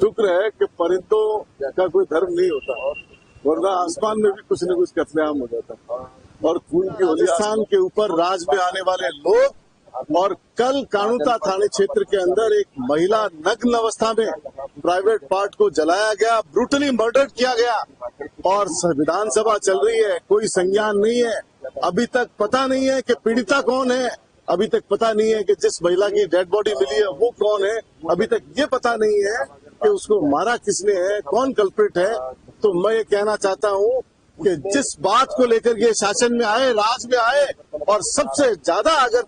शुक्र है कि परिंदों का कोई धर्म नहीं होता, वरना आसमान में भी कुछ न कुछ कत्लेआम हो जाता। और खून की राजस्थान के ऊपर राज में आने वाले लोग, और कल कानूता थाने क्षेत्र के अंदर एक महिला नग्न अवस्था में प्राइवेट पार्ट को जलाया गया, ब्रूटली मर्डर किया गया, और विधानसभा चल रही है, कोई संज्ञान नहीं है। अभी तक पता नहीं है कि पीड़िता कौन है, अभी तक पता नहीं है कि जिस महिला की डेड बॉडी मिली है वो कौन है, अभी तक ये पता नहीं है कि उसको मारा किसने है, कौन कल्प्रिट है। तो मैं ये कहना चाहता हूँ कि जिस बात को लेकर ये शासन में आए, राज में आए, और सबसे ज्यादा अगर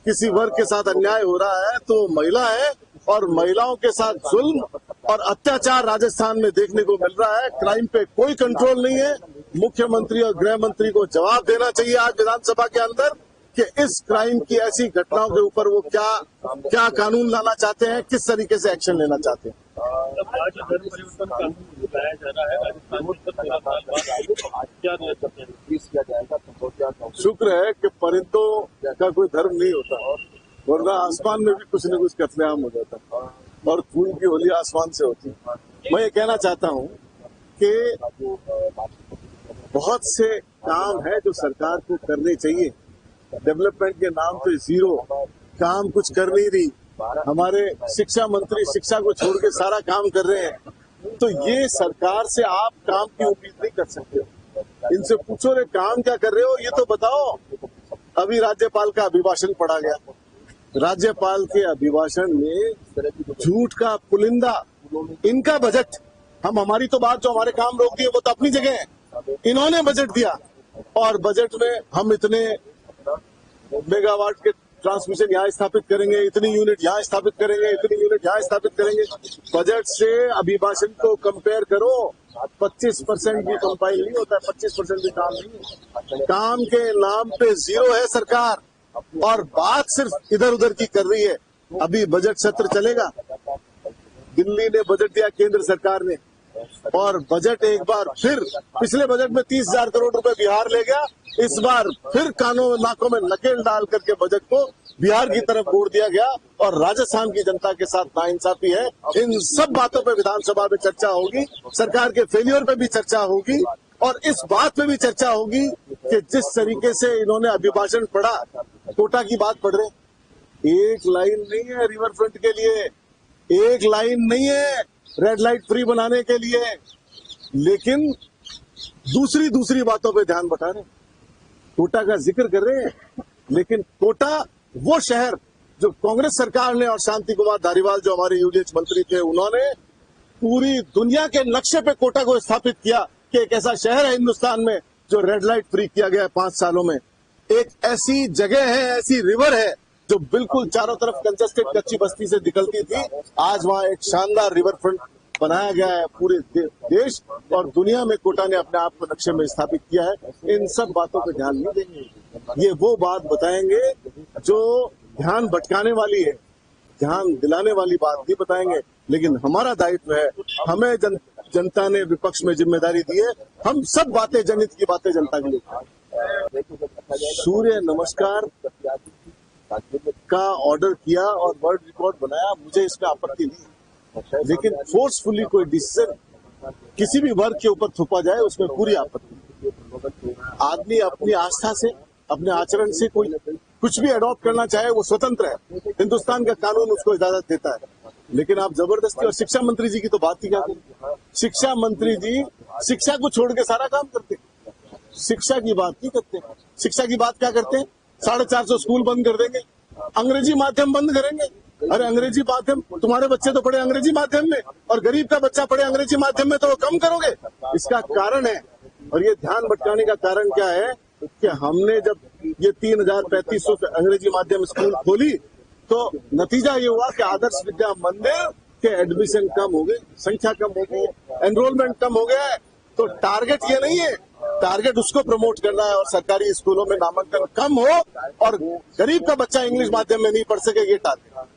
किसी वर्ग के साथ अन्याय हो रहा है तो महिला है, और महिलाओं के साथ जुल्म और अत्याचार राजस्थान में देखने को मिल रहा है। क्राइम पे कोई कंट्रोल नहीं है। मुख्यमंत्री और गृह मंत्री को जवाब देना चाहिए आज विधानसभा के अंदर कि इस क्राइम की ऐसी घटनाओं के ऊपर वो क्या कानून लाना चाहते हैं, किस तरीके से एक्शन लेना चाहते हैं। आज धर्म परिवर्तन कानून बताया जा रहा है, राजस्थान में 17 साल बाद क्या किया जाएगा। शुक्र है कि परिंदों का कोई धर्म नहीं होता, वरना आसमान में भी कुछ न कुछ कत्लेआम हो जाता और खून की होली आसमान से होती। मैं ये कहना चाहता हूँ कि बहुत से काम है जो सरकार को करने चाहिए। डेवलपमेंट के नाम पे जीरो, काम कुछ कर नहीं रही। हमारे शिक्षा मंत्री शिक्षा को छोड़ के सारा काम कर रहे हैं, तो ये सरकार से आप काम की उम्मीद नहीं कर सकते। इनसे पूछो रे काम क्या कर रहे हो, ये तो बताओ। अभी राज्यपाल का अभिभाषण पढ़ा गया, राज्यपाल के अभिभाषण में झूठ का पुलिंदा। इनका बजट, हमारी तो बात जो हमारे काम रोक दिए वो तो अपनी जगह है। इन्होंने बजट दिया और बजट में हम इतने मेगावाट के ट्रांसमिशन यहाँ स्थापित करेंगे, इतनी यूनिट यहाँ स्थापित करेंगे, इतनी यूनिट यहाँ स्थापित करेंगे। बजट से अभिभाषण को कंपेयर करो, 25% भी कंपाइल नहीं होता है, 25% भी काम नहीं। काम के नाम पे जीरो है सरकार, और बात सिर्फ इधर उधर की कर रही है। अभी बजट सत्र चलेगा, दिल्ली ने बजट दिया केंद्र सरकार ने, और बजट एक बार फिर, पिछले बजट में 30,000 करोड़ रुपए बिहार ले गया, इस बार फिर कानों नाकों में नकेल डाल करके बजट को बिहार की तरफ मोड़ दिया गया, और राजस्थान की जनता के साथ नाइंसाफी है। इन सब बातों पे विधानसभा में चर्चा होगी, सरकार के फेलियर पे भी चर्चा होगी, और इस बात पे भी चर्चा होगी कि जिस तरीके से इन्होंने अभिभाषण पढ़ा, कोटा की बात पढ़ रहे। एक लाइन नहीं है रिवर फ्रंट के लिए, एक लाइन नहीं है रेड लाइट फ्री बनाने के लिए, लेकिन दूसरी बातों पे ध्यान बटा रहे। कोटा का जिक्र कर रहे हैं, लेकिन कोटा वो शहर जो कांग्रेस सरकार ने और शांति कुमार धारीवाल जो हमारे यूडीएच मंत्री थे, उन्होंने पूरी दुनिया के नक्शे पे कोटा को स्थापित किया कि एक ऐसा शहर है हिंदुस्तान में जो रेड लाइट फ्री किया गया है 5 सालों में। एक ऐसी जगह है, ऐसी रिवर है जो बिल्कुल चारों तरफ कंजेस्टेड कच्ची बस्ती से निकलती थी, आज वहाँ एक शानदार रिवर फ्रंट बनाया गया है। पूरे देश और दुनिया में कोटा ने अपने आप को नक्शे में स्थापित किया है। इन सब बातों पर ध्यान नहीं देंगे, ये वो बात बताएंगे जो ध्यान भटकाने वाली है, ध्यान दिलाने वाली बात नहीं बताएंगे। लेकिन हमारा दायित्व है, हमें जनता ने विपक्ष में जिम्मेदारी दी है, हम सब बातें जनहित की बातें जनता के लिए। सूर्य नमस्कार का ऑर्डर किया और वर्ल्ड रिकॉर्ड बनाया, मुझे इसमें आपत्ति नहीं, लेकिन फोर्सफुली कोई डिसीजन किसी भी वर्ग के ऊपर थोपा जाए उसमें पूरी आपत्ति। आदमी अपनी आस्था से, अपने आचरण से कोई कुछ भी अडॉप्ट करना चाहे वो स्वतंत्र है, हिंदुस्तान का कानून उसको इजाजत देता है। लेकिन आप जबरदस्ती, और शिक्षा मंत्री जी की तो बात ही क्या करें। शिक्षा मंत्री जी शिक्षा को छोड़ के सारा काम करते, शिक्षा की बात नहीं करते। शिक्षा की बात क्या करते हैं, 450 स्कूल बंद कर देंगे, अंग्रेजी माध्यम बंद करेंगे। अरे अंग्रेजी माध्यम, तुम्हारे बच्चे तो पढ़े अंग्रेजी माध्यम में, और गरीब का बच्चा पढ़े अंग्रेजी माध्यम में, तो वो कम करोगे। इसका कारण है, और ये ध्यान भटकाने का कारण क्या है कि हमने जब ये 3,3500 अंग्रेजी माध्यम स्कूल खोली, तो नतीजा ये हुआ कि आदर्श विद्या मंदिर के एडमिशन कम हो गए, संख्या कम हो गई, एनरोलमेंट कम हो गया है। तो टारगेट ये नहीं है, टारगेट उसको प्रमोट करना है और सरकारी स्कूलों में नामांकन कम हो और गरीब का बच्चा इंग्लिश माध्यम में नहीं पढ़ सके, ये टारगेट।